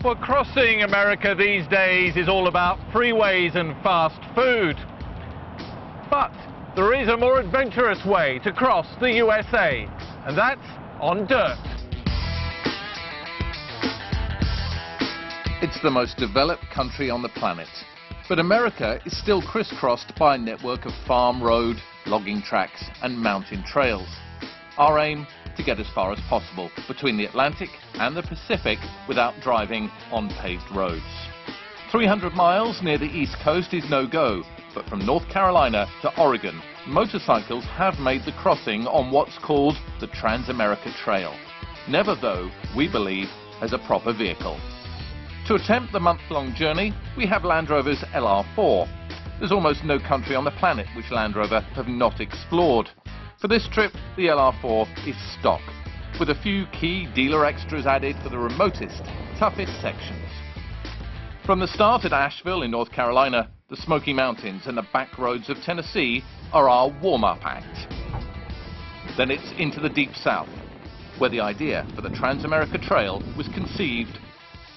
Well, crossing America these days is all about freeways and fast food. But there is a more adventurous way to cross the USA, and that's on dirt. It's the most developed country on the planet, but America is still crisscrossed by a network of farm road, logging tracks and mountain trails. Our aim, to get as far as possible between the Atlantic and the Pacific without driving on paved roads. 300 miles near the East Coast is no-go, but from North Carolina to Oregon, motorcycles have made the crossing on what's called the Trans-America Trail. Never, though, we believe, as a proper vehicle. To attempt the month-long journey, we have Land Rover's LR4. There's almost no country on the planet which Land Rover have not explored. For this trip, the LR4 is stock, with a few key dealer extras added for the remotest, toughest sections. From the start at Asheville in North Carolina, the Smoky Mountains and the back roads of Tennessee are our warm-up act. Then it's into the Deep South, where the idea for the Trans-America Trail was conceived.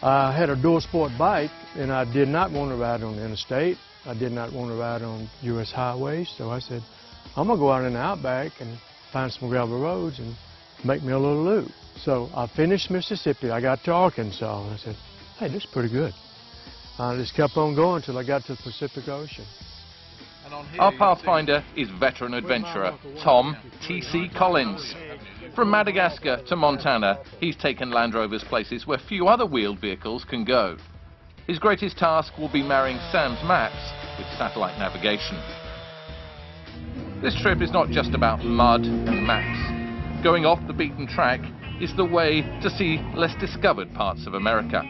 I had a dual sport bike, and I did not want to ride on the interstate. I did not want to ride on U.S. highways, so I said, I'm going to go out in the outback and find some gravel roads and make me a little loop. So I finished Mississippi. I got to Arkansas, and I said, hey, this is pretty good. I just kept on going until I got to the Pacific Ocean. Our pathfinder is veteran adventurer Tom T.C. Collins. From Madagascar to Montana, he's taken Land Rovers places where few other wheeled vehicles can go. His greatest task will be marrying Sam's maps with satellite navigation. This trip is not just about mud and maps. Going off the beaten track is the way to see less discovered parts of America.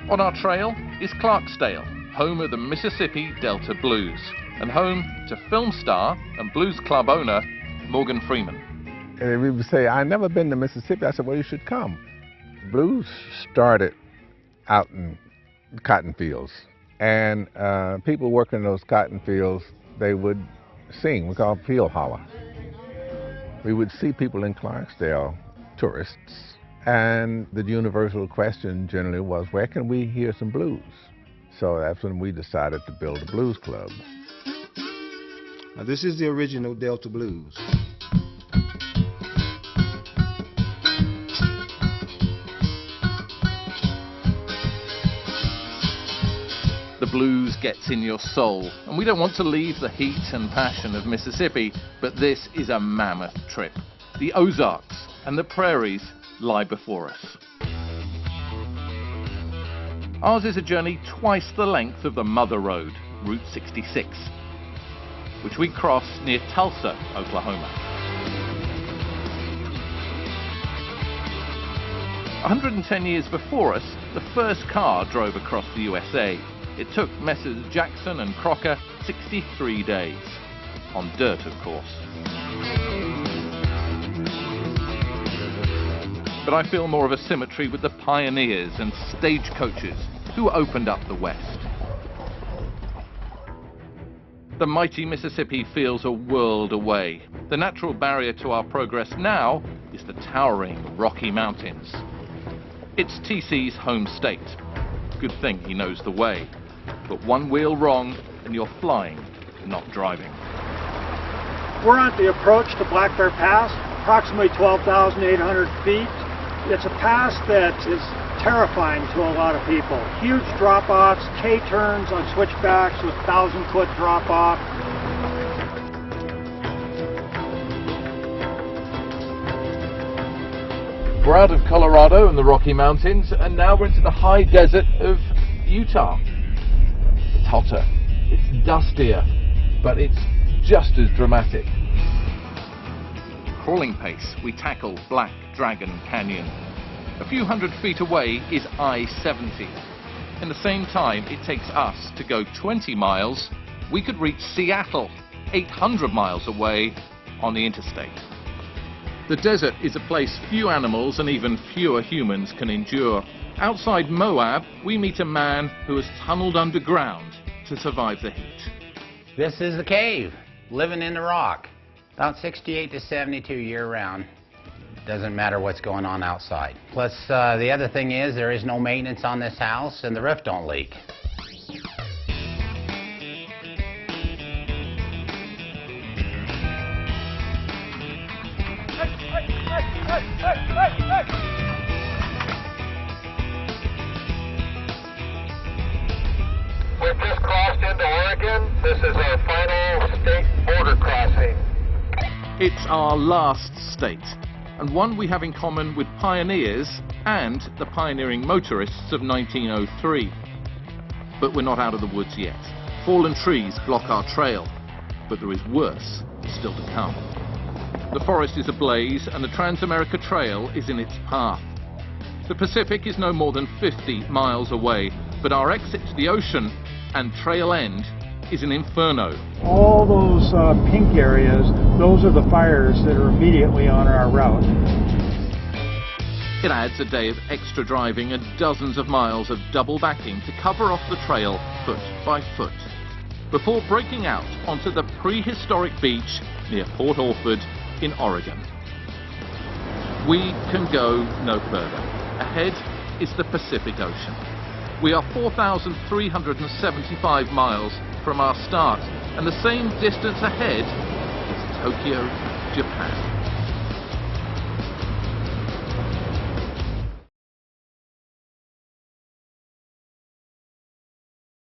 On our trail is Clarksdale, home of the Mississippi Delta Blues, and home to film star and blues club owner Morgan Freeman. And we would say, I've never been to Mississippi. I said, well, you should come. Blues started out in cotton fields, and people working in those cotton fields, they would sing. We call it field holler. We would see people in Clarksdale, tourists, and the universal question generally was, where can we hear some blues? So that's when we decided to build a blues club. Now, this is the original Delta Blues. The blues gets in your soul, and we don't want to leave the heat and passion of Mississippi, but this is a mammoth trip. The Ozarks and the prairies lie before us. Ours is a journey twice the length of the Mother Road, Route 66, which we cross near Tulsa, Oklahoma. 110 years before us, the first car drove across the USA. It took Messrs. Jackson and Crocker 63 days. On dirt, of course. But I feel more of a symmetry with the pioneers and stagecoaches who opened up the West. The mighty Mississippi feels a world away. The natural barrier to our progress now is the towering Rocky Mountains. It's TC's home state. Good thing he knows the way. But one wheel wrong and you're flying, not driving. We're on the approach to Black Bear Pass, approximately 12,800 feet. It's a pass that is terrifying to a lot of people. Huge drop-offs, K-turns on switchbacks with 1,000-foot drop-off. We're out of Colorado and the Rocky Mountains, and now we're into the high desert of Utah. It's hotter, it's dustier, but it's just as dramatic. Crawling pace, we tackle Black Dragon Canyon. A few hundred feet away is I-70. In the same time it takes us to go 20 miles, we could reach Seattle, 800 miles away on the interstate. The desert is a place few animals and even fewer humans can endure. Outside Moab, we meet a man who has tunneled underground to survive the heat. This is the cave, living in the rock. About 68 to 72 year-round. Doesn't matter what's going on outside. Plus, the other thing is there is no maintenance on this house and the roof don't leak. We've just crossed into Oregon. This is our final state border crossing. It's our last state, and one we have in common with pioneers and the pioneering motorists of 1903. But we're not out of the woods yet. Fallen trees block our trail, but there is worse still to come. The forest is ablaze and the Trans-America Trail is in its path. The Pacific is no more than 50 miles away, but our exit to the ocean and trail end is an inferno. All those pink areas, those are the fires that are immediately on our route. It adds a day of extra driving and dozens of miles of double backing to cover off the trail foot by foot, before breaking out onto the prehistoric beach near Port Orford in Oregon. We can go no further. Ahead is the Pacific Ocean. We are 4,375 miles from our start, and the same distance ahead is Tokyo, Japan.